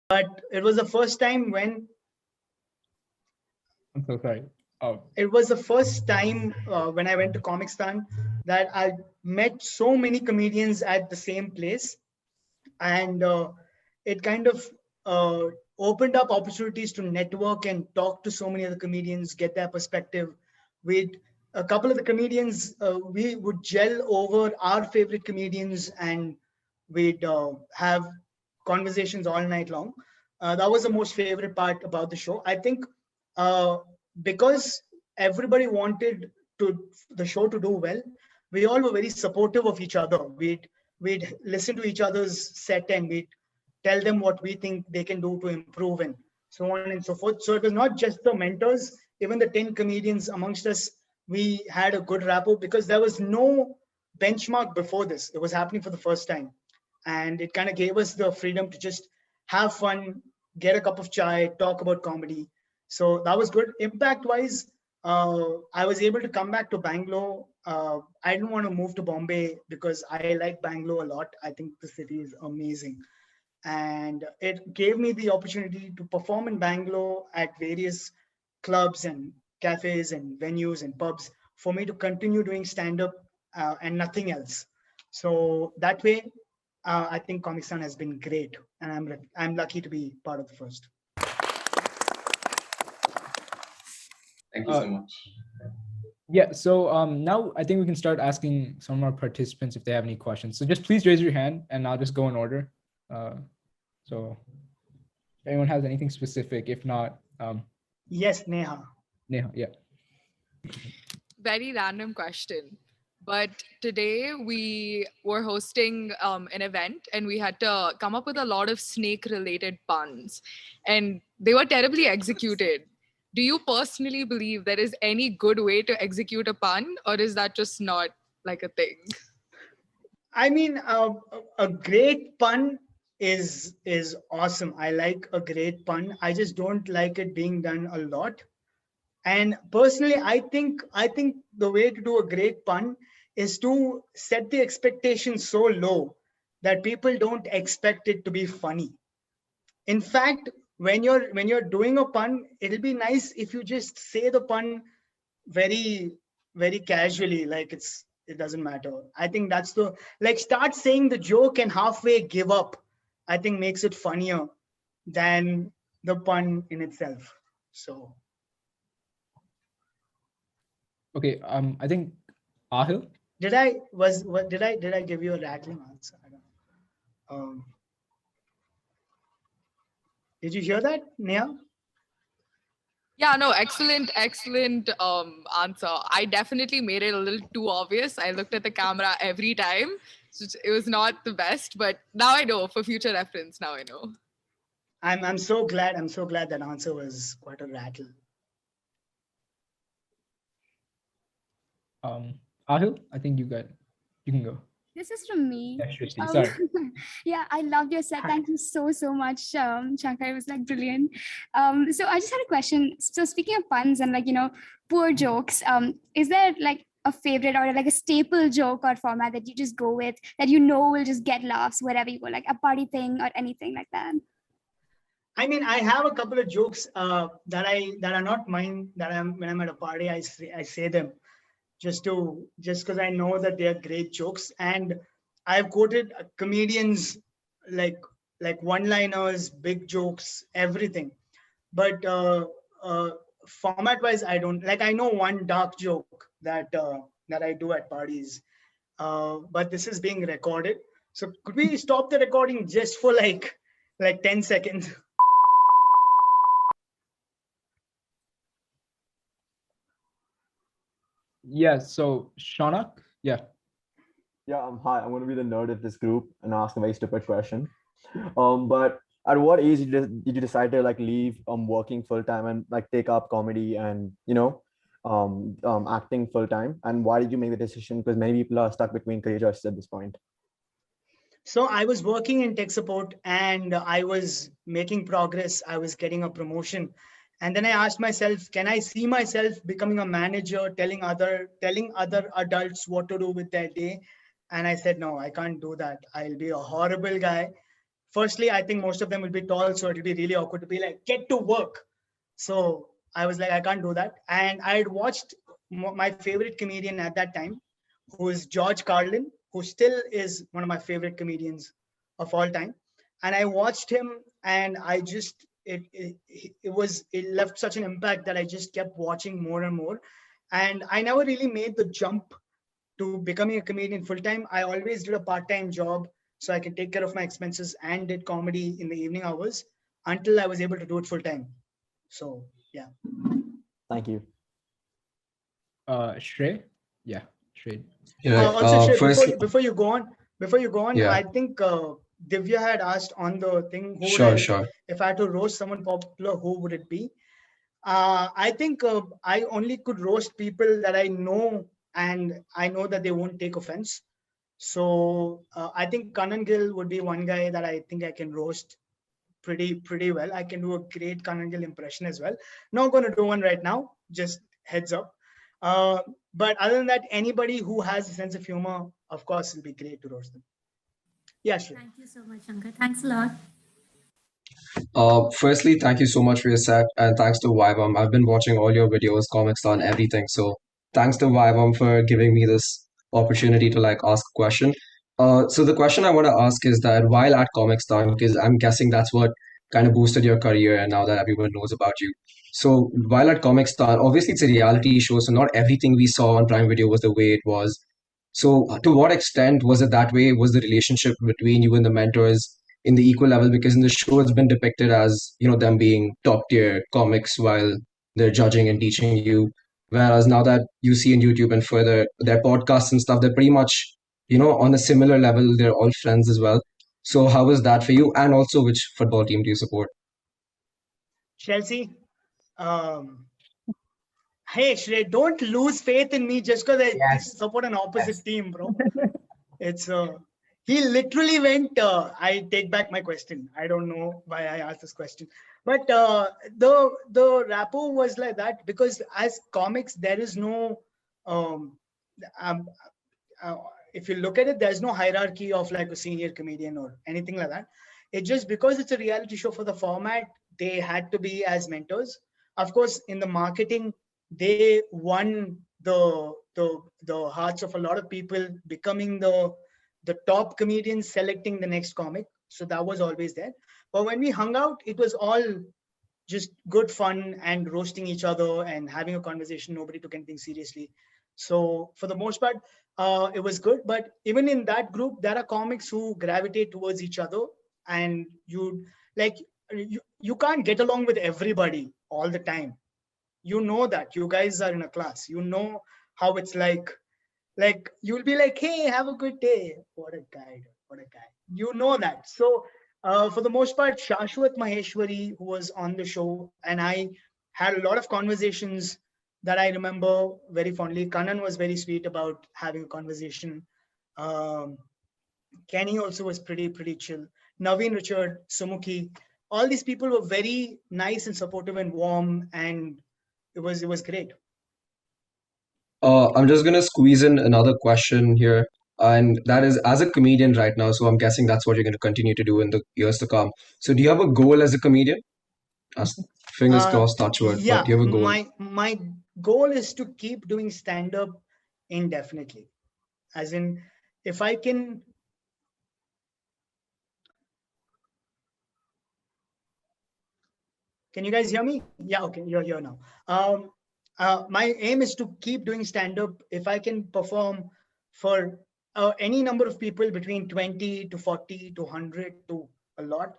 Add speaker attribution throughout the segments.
Speaker 1: But it was the first time when
Speaker 2: I'm so sorry.
Speaker 1: it was the first time when I went to Comicstan that I met so many comedians at the same place, and it kind of uh, opened up opportunities to network and talk to so many other comedians, get their perspective. With a couple of the comedians, we would gel over our favorite comedians, and we'd have conversations all night long. That was the most favorite part about the show. I think uh, because everybody wanted to the show to do well, we all were very supportive of each other. We'd listen to each other's set, and we'd tell them what we think they can do to improve, and so on and so forth. So it was not just the mentors, even the 10 comedians amongst us, we had a good rapport because there was no benchmark before this. It was happening for the first time. And it kind of gave us the freedom to just have fun, get a cup of chai, talk about comedy. So that was good. Impact wise, I was able to come back to Bangalore. I didn't want to move to Bombay because I like Bangalore a lot. I think the city is amazing. And it gave me the opportunity to perform in Bangalore at various clubs and cafes and venues and pubs for me to continue doing stand up and nothing else. So that way, I think Comic Con has been great, and I'm lucky to be part of the first.
Speaker 3: Thank you so much.
Speaker 2: Yeah, so now I think we can start asking some of our participants if they have any questions. So just please raise your hand and I'll just go in order. So if anyone has anything specific, if not,
Speaker 1: yes, Neha.
Speaker 2: Neha, yeah.
Speaker 4: Very random question. But today we were hosting an event and we had to come up with a lot of snake related puns and they were terribly executed. Do you personally believe there is any good way to execute a pun, or is that just not like a thing?
Speaker 1: I mean, a great pun is awesome. I like a great pun. I just don't like it being done a lot. And personally, I think the way to do a great pun is to set the expectation so low that people don't expect it to be funny. In fact, when you're doing a pun, it'll be nice if you just say the pun very very casually, like it doesn't matter. I think that's the, like, start saying the joke and halfway give up, I think makes it funnier than the pun in itself. So
Speaker 2: Okay, I think Ahil.
Speaker 1: did I give you a rattling answer? I don't know. Did you hear that, Neha?
Speaker 4: Yeah, no, excellent answer. I definitely made it a little too obvious. I looked at the camera every time. So it was not the best, but now I know for future reference. Now I know.
Speaker 1: I'm so glad. I'm so glad that answer was quite a rattle.
Speaker 2: Ahil, I think you can go.
Speaker 5: This is from me.
Speaker 2: Yeah, Shrishti, sorry.
Speaker 5: Yeah, I loved your set. Thank you so much, Shankar. It was like brilliant. So I just had a question. So speaking of puns and poor jokes, is there like a favorite or like a staple joke or format that you just go with that will just get laughs wherever you go, like a party thing or anything like that?
Speaker 1: I mean, I have a couple of jokes that are not mine. That when I'm at a party, I say them just because I know that they are great jokes, and I've quoted comedians like one-liners, big jokes, everything. But format-wise, I don't like. I know one dark joke that I do at parties, but this is being recorded. So could we stop the recording just for like 10 seconds?
Speaker 2: Yeah, so Shaunak, yeah.
Speaker 6: Yeah, hi. I'm going to be the nerd of this group and ask a very stupid question. But at what age did you decide to like leave working full time and like take up comedy and acting full time? And why did you make the decision? Because many people are stuck between career choices at this point.
Speaker 1: So I was working in tech support and I was making progress. I was getting a promotion. And then I asked myself, can I see myself becoming a manager, telling other adults what to do with their day? And I said, no, I can't do that. I'll be a horrible guy firstly, I think most of them will be tall, so it'll be really awkward to be like, get to work. So I was like, I can't do that. And I had watched my favorite comedian at that time, who is George Carlin, who still is one of my favorite comedians of all time. And I watched him, and I just it left such an impact that I just kept watching more and more. And I never really made the jump to becoming a comedian full time. I always did a part time job so I can take care of my expenses and did comedy in the evening hours until I was able to do it full time. So yeah.
Speaker 6: Thank you.
Speaker 2: Shrey? Yeah, Shrey.
Speaker 1: Also, Shrey,
Speaker 3: Firstly,
Speaker 1: before you go on,
Speaker 3: yeah,
Speaker 1: I think Divya had asked on the thing,
Speaker 3: sure.
Speaker 1: if I had to roast someone popular, who would it be? I think I only could roast people that I know, and I know that they won't take offense. So I think Kanan Gill would be one guy that I think I can roast pretty well. I can do a great Kanan Gill impression as well. Not going to do one right now, just heads up. Uh, but other than that, anybody who has a sense of humor, of course, will be great to roast them. Yeah, sure.
Speaker 7: Thank you so much, Shankar. Thanks a lot.
Speaker 3: Firstly, thank you so much for your set, and thanks to VIVUM. I've been watching all your videos, comics on everything. So thanks to VIVUM for giving me this opportunity to like ask a question. So the question I want to ask is that while at Comics because I'm guessing that's what kind of boosted your career, and now that everyone knows about you. So while at Comics obviously it's a reality show, so not everything we saw on Prime Video was the way it was. So to what extent was it that way? Was the relationship between you and the mentors in the equal level? Because in the show it's been depicted as, you know, them being top tier comics while they're judging and teaching you. Whereas now that you see in YouTube and further their podcasts and stuff, they're pretty much, you know, on a similar level. They're all friends as well. So how was that for you? And also, which football team do you support?
Speaker 1: Chelsea. Um, hey, Shrey, don't lose faith in me just because I
Speaker 2: Yes.
Speaker 1: support an opposite team, bro. It's he literally went. I take back my question. I don't know why I asked this question, but the rapport was like that because as comics there is no um, um uh, if you look at it, there's no hierarchy of like a senior comedian or anything like that. It's just because it's a reality show, for the format, they had to be as mentors. Of course, in the marketing, they won the hearts of a lot of people, becoming the top comedians, selecting the next comic. So that was always there. But when we hung out, it was all just good fun and roasting each other and having a conversation. Nobody took anything seriously. So for the most part, it was good. But even in that group, there are comics who gravitate towards each other, and like you can't get along with everybody all the time. You know that you guys are in a class. You know how it's like. Like you'll be like, hey, have a good day. What a guy! What a guy! You know that. So for the most part, Shashwat Maheshwari, who was on the show, and I had a lot of conversations that I remember very fondly. Kanan was very sweet about having a conversation. Um, Kenny also was pretty chill. Naveen, Richard, Sumukhi, all these people were very nice and supportive and warm, and it was great.
Speaker 3: I'm just gonna squeeze in another question here, and that is as a comedian right now. So I'm guessing that's what you're going to continue to do in the years to come. So do you have a goal as a comedian? As fingers crossed, touch wood, but
Speaker 1: Yeah,
Speaker 3: do you have a goal?
Speaker 1: my goal is to keep doing stand up indefinitely. As in, if I can you guys hear me? Yeah, okay, you're here now. My aim is to keep doing stand up. If I can perform for any number of people between 20 to 40 to 100 to a lot,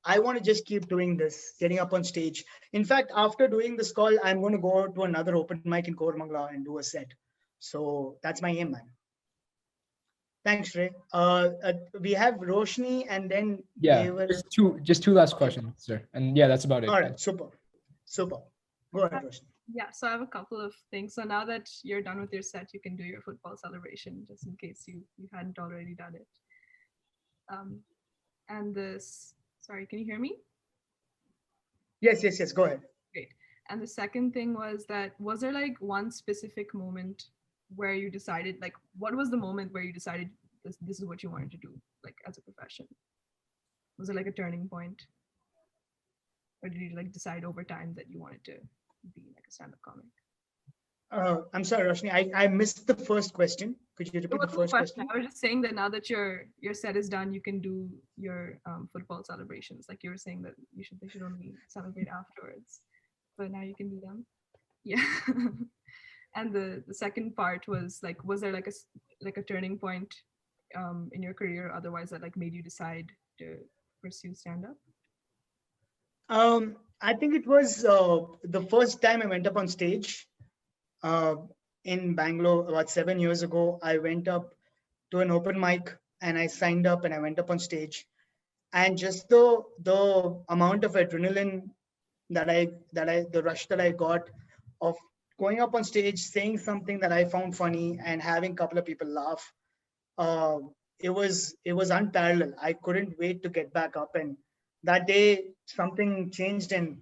Speaker 1: I want to just keep doing this, getting up on stage. In fact, after doing this call, I'm going to go to another open mic in Koramangala and do a set. So that's my aim, man. Thanks, Ray. We have Roshni and then
Speaker 2: Yeah,
Speaker 1: they were.
Speaker 2: just two last questions, sir. And yeah, that's about it.
Speaker 1: All right, super. Go ahead, Roshni.
Speaker 8: Yeah, so I have a couple of things. So now that you're done with your set, you can do your football celebration, just in case you hadn't already done it. And this, sorry, can you hear me?
Speaker 1: Yes, go ahead.
Speaker 8: Great. And the second thing was there like one specific moment where you decided, like, what was the moment where you decided this is what you wanted to do, like, as a profession? Was it like a turning point, or did you like decide over time that you wanted to be like a stand-up comic?
Speaker 1: I'm sorry, Roshni. I missed the first question. Could you
Speaker 8: It
Speaker 1: repeat the
Speaker 8: wasn't a
Speaker 1: first question?
Speaker 8: I was just saying that now that your set is done, you can do your football celebrations. Like you were saying that they should only celebrate afterwards, but now you can do them. Yeah. And the second part was like, was there like a turning point in your career otherwise that like made you decide to pursue stand-up?
Speaker 1: I think it was the first time I went up on stage uh, in Bangalore about 7 years ago. I went up to an open mic and I signed up and I went up on stage. And just the amount of adrenaline the rush that I got of going up on stage, saying something that I found funny and having a couple of people laugh, uh, it was unparalleled. I couldn't wait to get back up, and that day something changed. And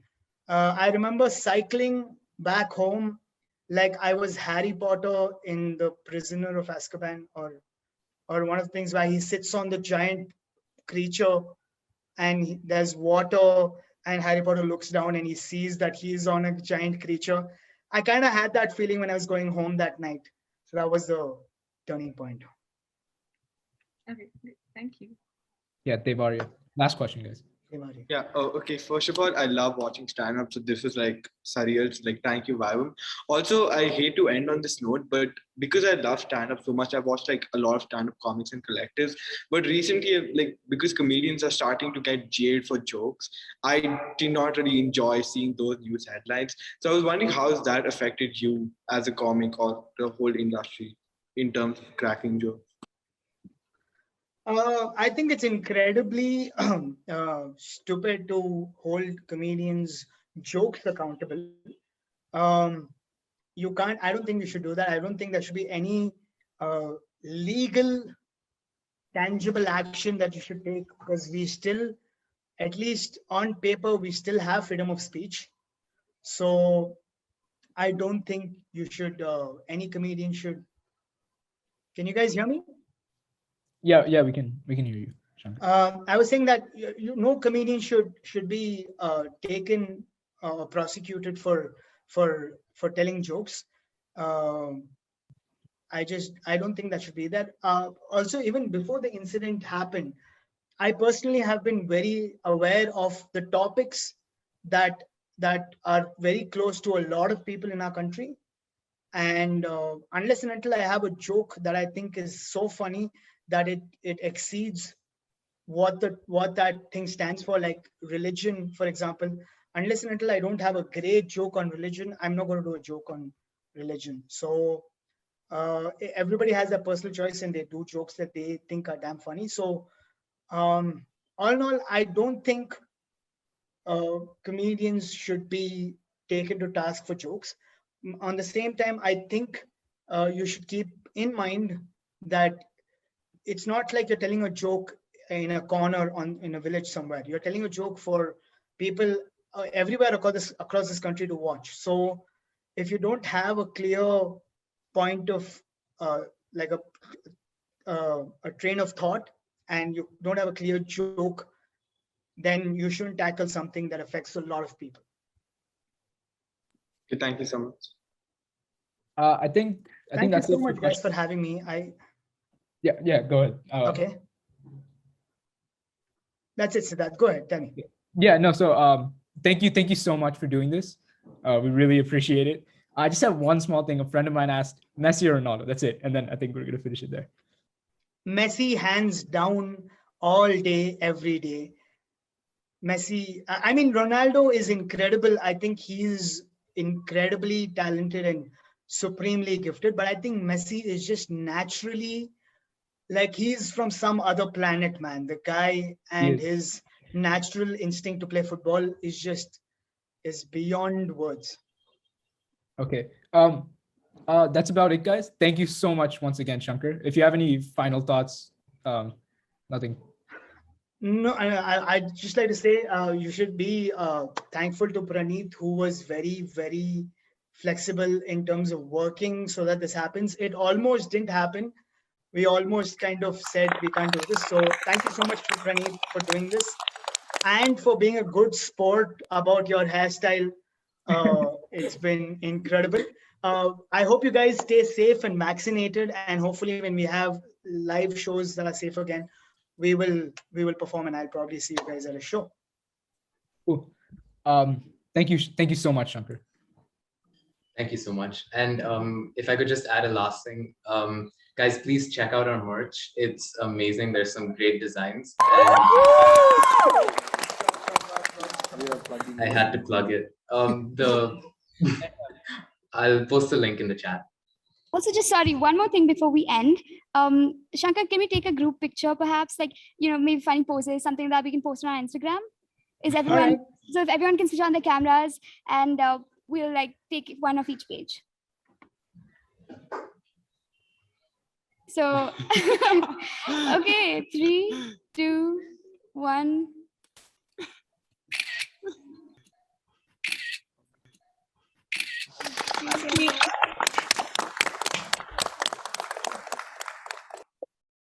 Speaker 1: I remember cycling back home like I was Harry Potter in the Prisoner of Azkaban, or one of the things where he sits on the giant creature and there's water, and Harry Potter looks down and he sees that he's on a giant creature. I kind of had that feeling when I was going home that night. So that was the turning point.
Speaker 8: Okay, great. Thank you.
Speaker 2: Yeah, Devaria. Last question, guys.
Speaker 9: Yeah. Oh, okay. First of all, I love watching stand-up. So this is like surreal. So, like, thank you, Vivum. Also, I hate to end on this note, but because I love stand-up so much, I've watched like a lot of stand-up comics and collectives. But recently, like because comedians are starting to get jailed for jokes, I did not really enjoy seeing those news headlines. So I was wondering how has that affected you as a comic or the whole industry in terms of cracking jokes?
Speaker 1: I think it's incredibly stupid to hold comedians' jokes accountable. Um, you can't. I don't think you should do that. I don't think there should be any legal, tangible action that you should take, because we still, at least on paper, we still have freedom of speech. So I don't think you should. Any comedian should. Can you guys hear me?
Speaker 2: Yeah, we can hear you, Shankar.
Speaker 1: I was saying that no comedian should be taken prosecuted for telling jokes. Um, I don't think that should be that. Also, even before the incident happened, I personally have been very aware of the topics that are very close to a lot of people in our country. And unless and until I have a joke that I think is so funny that it exceeds what that thing stands for, like religion, for example, unless and until I don't have a great joke on religion, I'm not going to do a joke on religion. So everybody has their personal choice and they do jokes that they think are damn funny. So all in all, I don't think comedians should be taken to task for jokes. On the same time, I think you should keep in mind that it's not like you're telling a joke in a corner in a village somewhere. You're telling a joke for people everywhere across this country to watch. So if you don't have a clear point of like a train of thought, and you don't have a clear joke, then you shouldn't tackle something that affects a lot of people.
Speaker 9: Okay, thank you so much.
Speaker 2: I think
Speaker 1: Thank
Speaker 2: that's
Speaker 1: you
Speaker 2: it
Speaker 1: so
Speaker 2: for
Speaker 1: much, guys,
Speaker 2: questions.
Speaker 1: for having me.
Speaker 2: Yeah, go ahead.
Speaker 1: Okay. That's it, Siddharth. Go ahead, tell me.
Speaker 2: Yeah, no. So thank you so much for doing this. We really appreciate it. I just have one small thing. A friend of mine asked, Messi or Ronaldo. That's it. And then I think we're gonna finish it there.
Speaker 1: Messi, hands down, all day, every day. Messi, I mean, Ronaldo is incredible. I think he's incredibly talented and supremely gifted. But I think Messi is just naturally, like, he's from some other planet, man. The guy and his natural instinct to play football is beyond words.
Speaker 2: Okay. That's about it, guys. Thank you so much once again, Shankar. If you have any final thoughts, nothing.
Speaker 1: No, I'd just like to say you should be thankful to Praneeth, who was very, very flexible in terms of working so that this happens. It almost didn't happen, we almost kind of said we can't do this. So thank you so much, Praneeth, for doing this and for being a good sport about your hairstyle. It's been incredible. I hope you guys stay safe and vaccinated, and hopefully when we have live shows that are safe again, we will perform, and I'll probably see you guys at a show.
Speaker 2: Cool. Thank you so much, Shankar.
Speaker 10: Thank you so much. And if I could just add a last thing, guys, please check out our merch. It's amazing. There's some great designs. And I had to plug it. I'll post the link in the chat.
Speaker 5: Also, just sorry, one more thing before we end. Shankar, can we take a group picture, perhaps, like, maybe funny poses, something that we can post on our Instagram? Is everyone,
Speaker 1: right.
Speaker 5: So if everyone can switch on their cameras, and we'll like take one of each page. So, okay, 3, 2, 1.